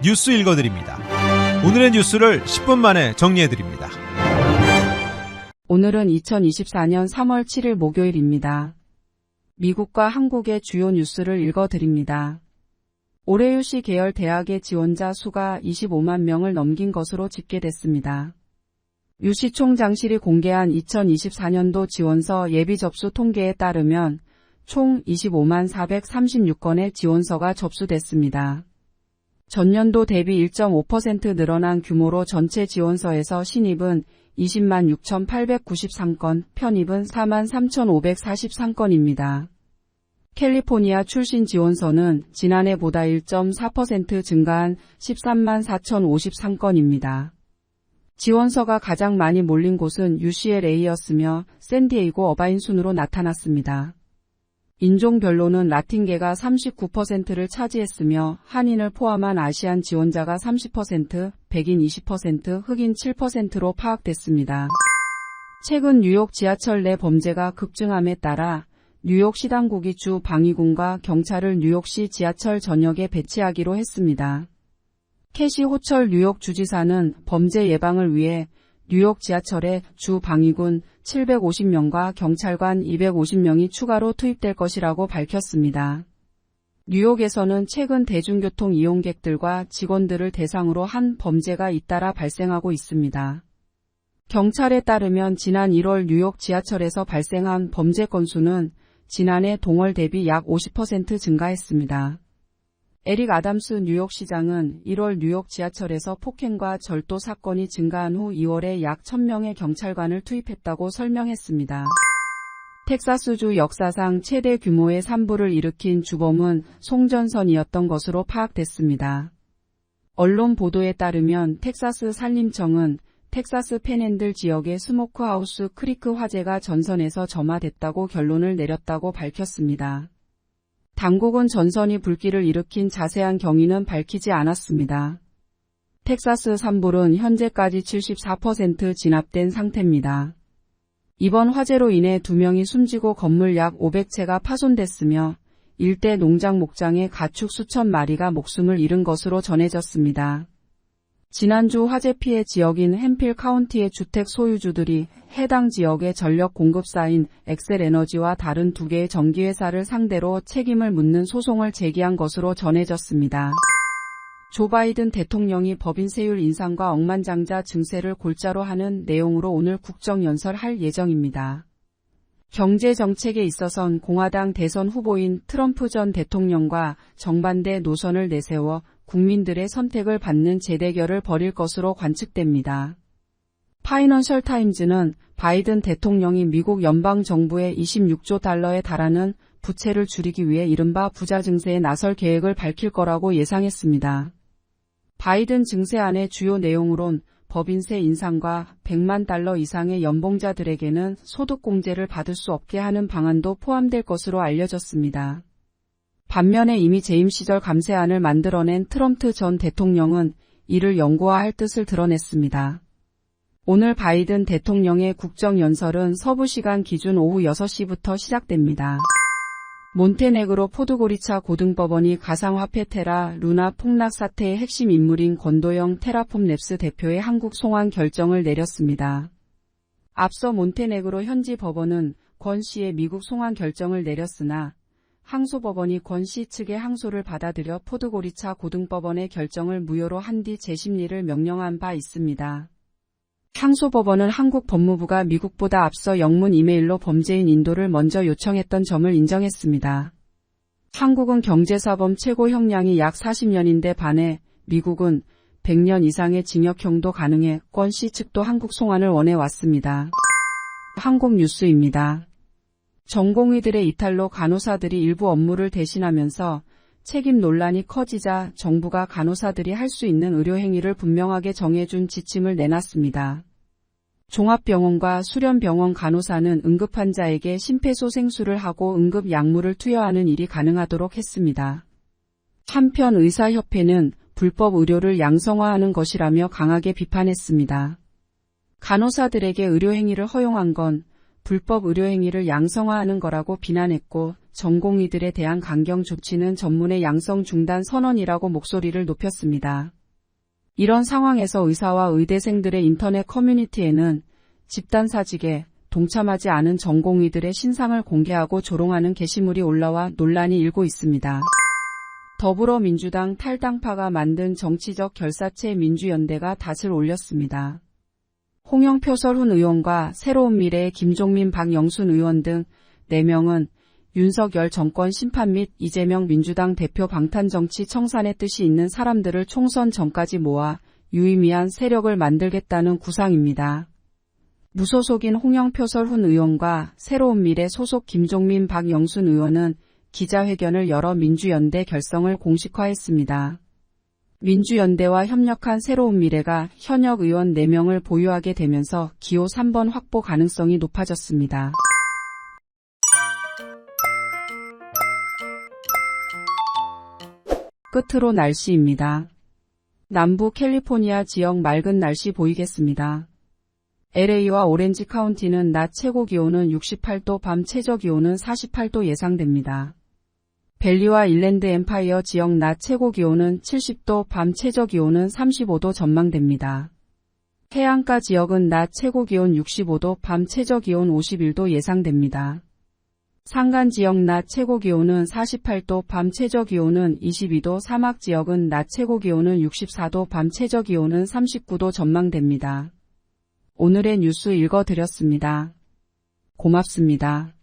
뉴스 읽어드립니다. 오늘의 뉴스를 10분 만에 정리해드립니다. 오늘은 2024년 3월 7일 목요일입니다. 미국과 한국의 주요 뉴스를 읽어드립니다. 올해 유시 계열 대학의 지원자 수가 25만 명을 넘긴 것으로 집계됐습니다. 유시 총장실이 공개한 2024년도 지원서 예비 접수 통계에 따르면 총 25만 436건의 지원서가 접수됐습니다. 전년도 대비 1.5% 늘어난 규모로 전체 지원서에서 신입은 20만 6,893건, 편입은 4만 3,543건입니다. 캘리포니아 출신 지원서는 지난해보다 1.4% 증가한 13만 4,053건입니다. 지원서가 가장 많이 몰린 곳은 UCLA였으며 샌디에이고 어바인 순으로 나타났습니다. 인종별로는 라틴계가 39%를 차지했으며 한인을 포함한 아시안 지원자가 30%, 백인 20%, 흑인 7%로 파악됐습니다. 최근 뉴욕 지하철 내 범죄가 급증함에 따라 뉴욕시 당국이 주 방위군과 경찰을 뉴욕시 지하철 전역에 배치하기로 했습니다. 캐시 호철 뉴욕 주지사는 범죄 예방을 위해 뉴욕 지하철에 주 방위군 750명과 경찰관 250명이 추가로 투입될 것이라고 밝혔습니다. 뉴욕에서는 최근 대중교통 이용객들과 직원들을 대상으로 한 범죄가 잇따라 발생하고 있습니다. 경찰에 따르면 지난 1월 뉴욕 지하철에서 발생한 범죄 건수는 지난해 동월 대비 약 50% 증가했습니다. 에릭 아담스 뉴욕시장은 1월 뉴욕 지하철에서 폭행과 절도 사건이 증가한 후 2월에 약 1,000명의 경찰관을 투입했다고 설명했습니다. 텍사스주 역사상 최대 규모의 산불을 일으킨 주범은 송전선이었던 것으로 파악됐습니다. 언론 보도에 따르면 텍사스 산림청은 텍사스 팬핸들 지역의 스모크하우스 크리크 화재가 전선에서 점화됐다고 결론을 내렸다고 밝혔습니다. 당국은 전선이 불길을 일으킨 자세한 경위는 밝히지 않았습니다. 텍사스 산불은 현재까지 74% 진압된 상태입니다. 이번 화재로 인해 2명이 숨지고 건물 약 500채가 파손됐으며 일대 농장 목장의 가축 수천 마리가 목숨을 잃은 것으로 전해졌습니다. 지난주 화재 피해 지역인 햄필 카운티의 주택 소유주들이 해당 지역의 전력 공급사인 엑셀에너지와 다른 2개의 전기회사를 상대로 책임을 묻는 소송을 제기한 것으로 전해졌습니다. 조 바이든 대통령이 법인 세율 인상과 억만장자 증세를 골자로 하는 내용으로 오늘 국정연설할 예정입니다. 경제정책에 있어선 공화당 대선 후보인 트럼프 전 대통령과 정반대 노선을 내세워 국민들의 선택을 받는 재대결을 벌일 것으로 관측됩니다. 파이낸셜 타임즈는 바이든 대통령이 미국 연방정부의 26조 달러에 달하는 부채를 줄이기 위해 이른바 부자 증세에 나설 계획을 밝힐 거라고 예상했습니다. 바이든 증세안의 주요 내용으론 법인세 인상과 100만 달러 이상의 연봉자들에게는 소득공제를 받을 수 없게 하는 방안도 포함될 것으로 알려졌습니다. 반면에 이미 재임 시절 감세안을 만들어낸 트럼프 전 대통령은 이를 영구화할 뜻을 드러냈습니다. 오늘 바이든 대통령의 국정연설은 서부 시간 기준 오후 6시부터 시작됩니다. 몬테네그로 포드고리차 고등법원이 가상화폐 테라 루나 폭락 사태의 핵심 인물인 권도영 테라폼랩스 대표의 한국 송환 결정을 내렸습니다. 앞서 몬테네그로 현지 법원은 권 씨의 미국 송환 결정을 내렸으나 항소법원이 권 씨 측의 항소를 받아들여 포드고리차 고등법원의 결정을 무효로 한 뒤 재심리를 명령한 바 있습니다. 항소법원은 한국 법무부가 미국보다 앞서 영문 이메일로 범죄인 인도를 먼저 요청했던 점을 인정했습니다. 한국은 경제사범 최고 형량이 약 40년인데 반해 미국은 100년 이상의 징역형도 가능해 권 씨 측도 한국 송환을 원해왔습니다. 한국 뉴스입니다. 전공의들의 이탈로 간호사들이 일부 업무를 대신하면서 책임 논란이 커지자 정부가 간호사들이 할 수 있는 의료행위를 분명하게 정해준 지침을 내놨습니다. 종합병원과 수련병원 간호사는 응급환자에게 심폐소생술을 하고 응급약물을 투여하는 일이 가능하도록 했습니다. 한편 의사협회는 불법 의료를 양성화하는 것이라며 강하게 비판했습니다. 간호사들에게 의료행위를 허용한 건 불법 의료행위를 양성화하는 거라고 비난했고 전공의들에 대한 강경 조치는 전문의 양성 중단 선언이라고 목소리를 높였습니다. 이런 상황에서 의사와 의대생들의 인터넷 커뮤니티에는 집단 사직에 동참하지 않은 전공의들의 신상을 공개하고 조롱하는 게시물이 올라와 논란이 일고 있습니다. 더불어민주당 탈당파가 만든 정치적 결사체 민주연대가 닻을 올렸습니다. 홍영표 설훈 의원과 새로운미래의 김종민 박영순 의원 등 4명은 윤석열 정권 심판 및 이재명 민주당 대표 방탄정치 청산의 뜻이 있는 사람들을 총선 전까지 모아 유의미한 세력을 만들겠다는 구상입니다. 무소속인 홍영표 설훈 의원과 새로운미래 소속 김종민 박영순 의원은 기자회견을 열어 민주연대 결성을 공식화했습니다. 민주연대와 협력한 새로운미래가 현역 의원 4명을 보유하게 되면서 기호 3번 확보 가능성이 높아졌습니다. 끝으로 날씨입니다. 남부 캘리포니아 지역 맑은 날씨 보이겠습니다. LA와 오렌지 카운티는 낮 최고 기온은 68도, 밤 최저 기온은 48도 예상됩니다. 벨리와 일랜드 엠파이어 지역 낮 최고 기온은 70도, 밤 최저 기온은 35도 전망됩니다. 해안가 지역은 낮 최고 기온 65도, 밤 최저 기온 51도 예상됩니다. 산간 지역 낮 최고 기온은 48도, 밤 최저 기온은 22도, 사막 지역은 낮 최고 기온은 64도, 밤 최저 기온은 39도 전망됩니다. 오늘의 뉴스 읽어드렸습니다. 고맙습니다.